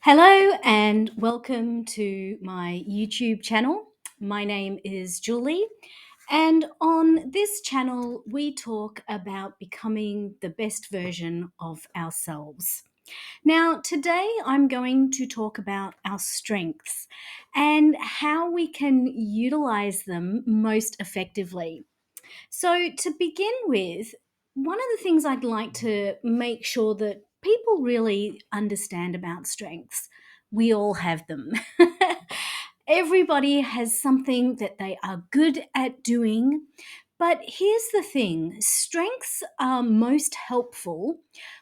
Hello and welcome to my YouTube channel. My name is Julie, and on this channel, we talk about becoming the best version of ourselves. Now, today I'm going to talk about our strengths and how we can utilize them most effectively. So, to begin with, one of the things I'd like to make sure that people really understand about strengths, we all have them. Everybody has something that they are good at doing. But here's the thing, strengths are most helpful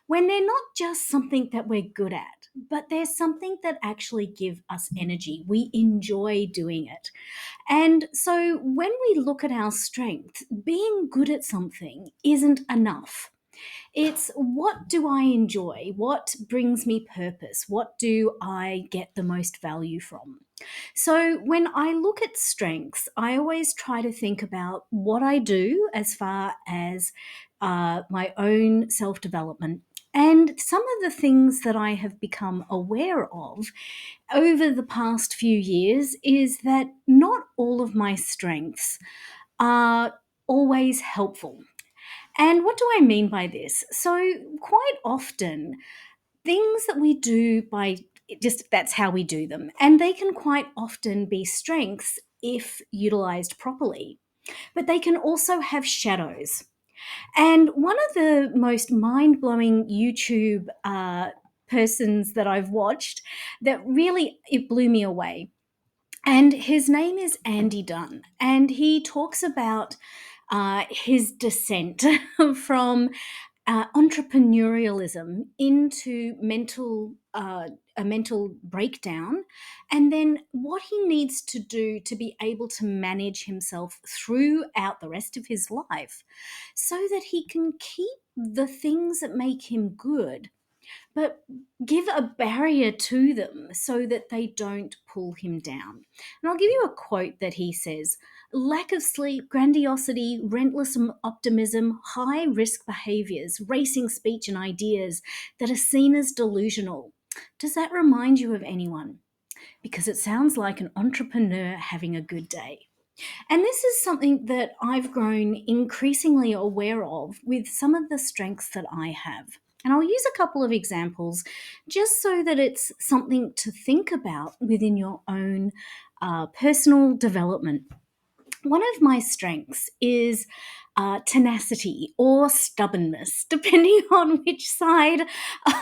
when they're not just something that we're good at, but they're something that actually give us energy. We enjoy doing it. And so when we look at our strength, being good at something isn't enough. It's what do I enjoy? What brings me purpose? What do I get the most value from? So when I look at strengths, I always try to think about what I do as far as my own self development. And some of the things that I have become aware of over the past few years is that not all of my strengths are always helpful. And what do I mean by this? So, quite often, things that we do by just that's how we do them, and they can quite often be strengths if utilized properly, but they can also have shadows. And one of the most mind blowing YouTube persons that I've watched that really it blew me away. And his name is Andy Dunn, and he talks about his descent from entrepreneurialism into a mental breakdown, and then what he needs to do to be able to manage himself throughout the rest of his life so that he can keep the things that make him good but give a barrier to them so that they don't pull him down. And I'll give you a quote that he says: lack of sleep, grandiosity, relentless optimism, high risk behaviors, racing speech, and ideas that are seen as delusional. Does that remind you of anyone? Because it sounds like an entrepreneur having a good day. And this is something that I've grown increasingly aware of with some of the strengths that I have. And I'll use a couple of examples just so that it's something to think about within your own personal development. One of my strengths is tenacity or stubbornness, depending on which side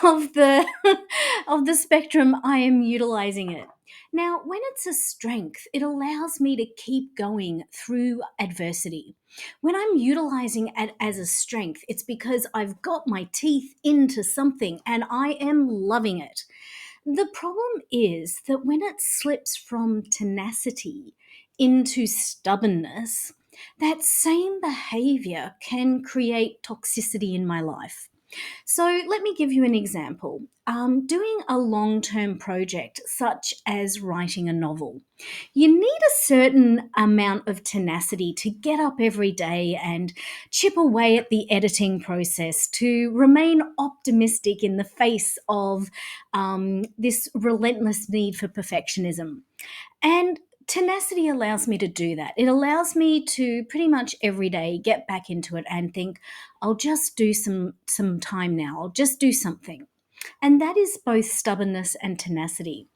of the of the spectrum I am utilizing it. Now, when it's a strength, it allows me to keep going through adversity. When I'm utilizing it as a strength, it's because I've got my teeth into something and I am loving it. The problem is that when it slips from tenacity into stubbornness, that same behavior can create toxicity in my life. So, let me give you an example. Doing a long term project, such as writing a novel, you need a certain amount of tenacity to get up every day and chip away at the editing process to remain optimistic in the face of this relentless need for perfectionism. And tenacity allows me to do that. It allows me to pretty much every day get back into it and think, I'll just do some time now. I'll just do something. And that is both stubbornness and tenacity.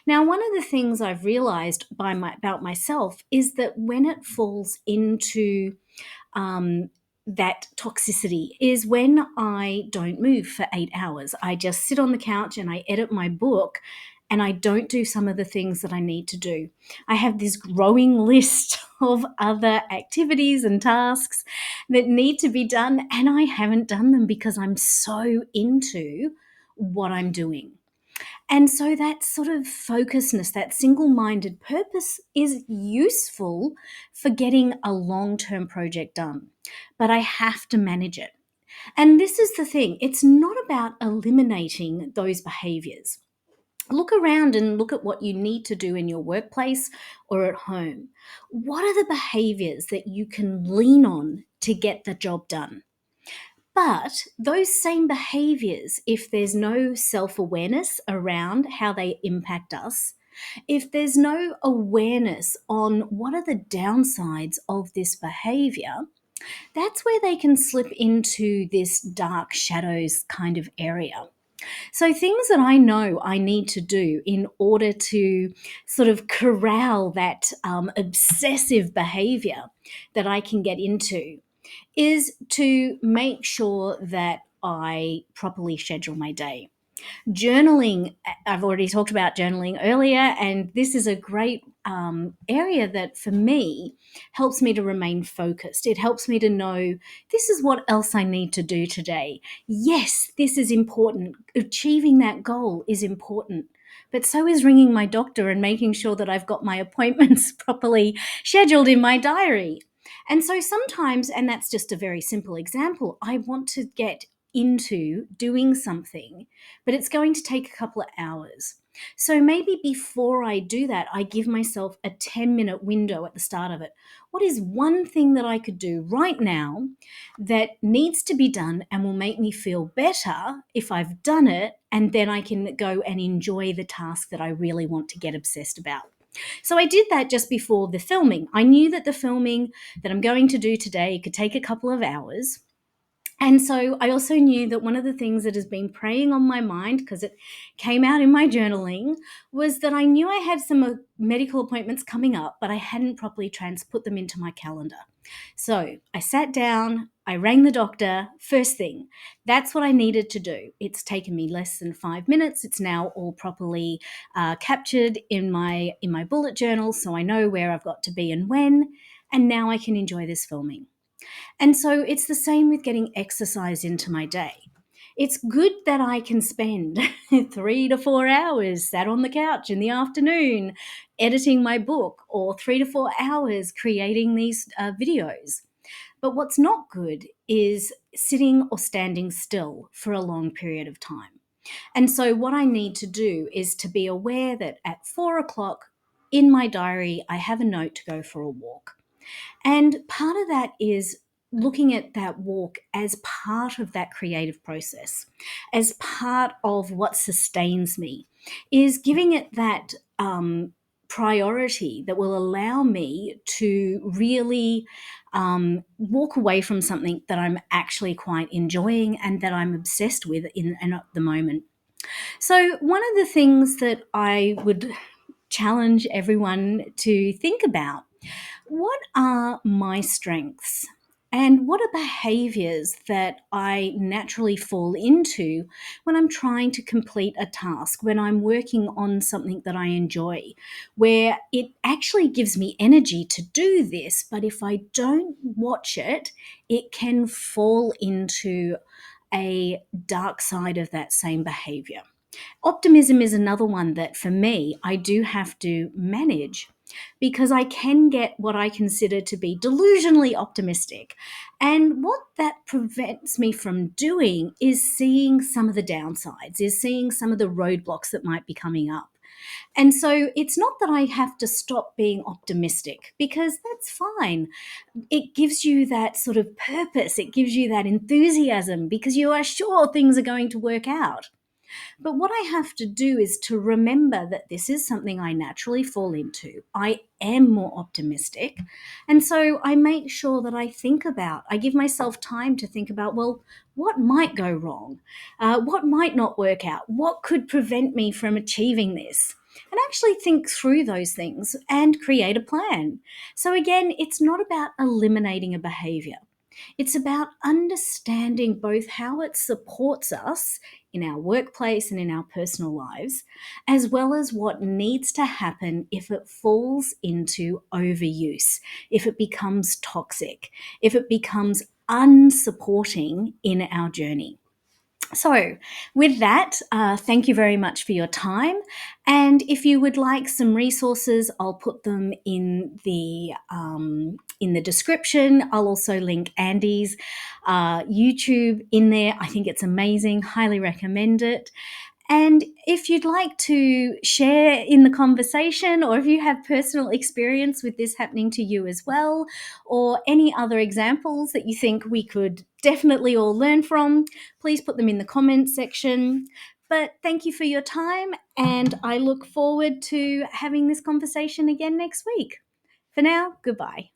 Now, one of the things I've realized about myself is that when it falls into that toxicity is when I don't move for 8 hours. I just sit on the couch and I edit my book and I don't do some of the things that I need to do. I have this growing list of other activities and tasks that need to be done, and I haven't done them because I'm so into what I'm doing. And so that sort of focusedness, that single minded purpose is useful for getting a long term project done. But I have to manage it. And this is the thing, it's not about eliminating those behaviors. Look around and look at what you need to do in your workplace or at home. What are the behaviors that you can lean on to get the job done? But those same behaviors, if there's no self awareness around how they impact us, if there's no awareness on what are the downsides of this behavior, that's where they can slip into this dark shadows kind of area. So, things that I know I need to do in order to sort of corral that obsessive behavior that I can get into is to make sure that I properly schedule my day. Journaling, I've already talked about journaling earlier, and this is a great area that for me helps me to remain focused. It helps me to know this is what else I need to do today. Yes, this is important. Achieving that goal is important. But so is ringing my doctor and making sure that I've got my appointments properly scheduled in my diary. And so sometimes, and that's just a very simple example, I want to get into doing something, but it's going to take a couple of hours. So maybe before I do that, I give myself a 10-minute window at the start of it. What is one thing that I could do right now that needs to be done and will make me feel better if I've done it? And then I can go and enjoy the task that I really want to get obsessed about. So I did that just before the filming. I knew that the filming that I'm going to do today could take a couple of hours. And so I also knew that one of the things that has been preying on my mind, because it came out in my journaling, was that I knew I had some medical appointments coming up, but I hadn't properly put them into my calendar. So I sat down, I rang the doctor, first thing. That's what I needed to do. It's taken me less than 5 minutes. It's now all properly captured in my bullet journal, so I know where I've got to be and when, and now I can enjoy this filming. And so it's the same with getting exercise into my day. It's good that I can spend 3 to 4 hours sat on the couch in the afternoon editing my book, or 3 to 4 hours creating these videos. But what's not good is sitting or standing still for a long period of time. And so what I need to do is to be aware that at 4 o'clock in my diary, I have a note to go for a walk. And part of that is looking at that walk as part of that creative process, as part of what sustains me, is giving it that priority that will allow me to really walk away from something that I'm actually quite enjoying and that I'm obsessed with at the moment. So, one of the things that I would challenge everyone to think about: what are my strengths? And what are behaviors that I naturally fall into when I'm trying to complete a task, when I'm working on something that I enjoy, where it actually gives me energy to do this, but if I don't watch it, it can fall into a dark side of that same behavior. Optimism is another one that for me, I do have to manage, because I can get what I consider to be delusionally optimistic. And what that prevents me from doing is seeing some of the downsides, is seeing some of the roadblocks that might be coming up. And so it's not that I have to stop being optimistic, because that's fine. It gives you that sort of purpose, it gives you that enthusiasm, because you are sure things are going to work out. But what I have to do is to remember that this is something I naturally fall into. I am more optimistic. And so I make sure that I give myself time to think about, well, what might go wrong? What might not work out? What could prevent me from achieving this? And actually think through those things and create a plan. So again, it's not about eliminating a behavior. It's about understanding both how it supports us in our workplace and in our personal lives, as well as what needs to happen if it falls into overuse, if it becomes toxic, if it becomes unsupporting in our journey. So, with that, thank you very much for your time. And if you would like some resources, I'll put them in the description. I'll also link Andy's YouTube in there. I think it's amazing. Highly recommend it. And if you'd like to share in the conversation, or if you have personal experience with this happening to you as well, or any other examples that you think we could definitely all learn from, please put them in the comments section. But thank you for your time, and I look forward to having this conversation again next week. For now, goodbye.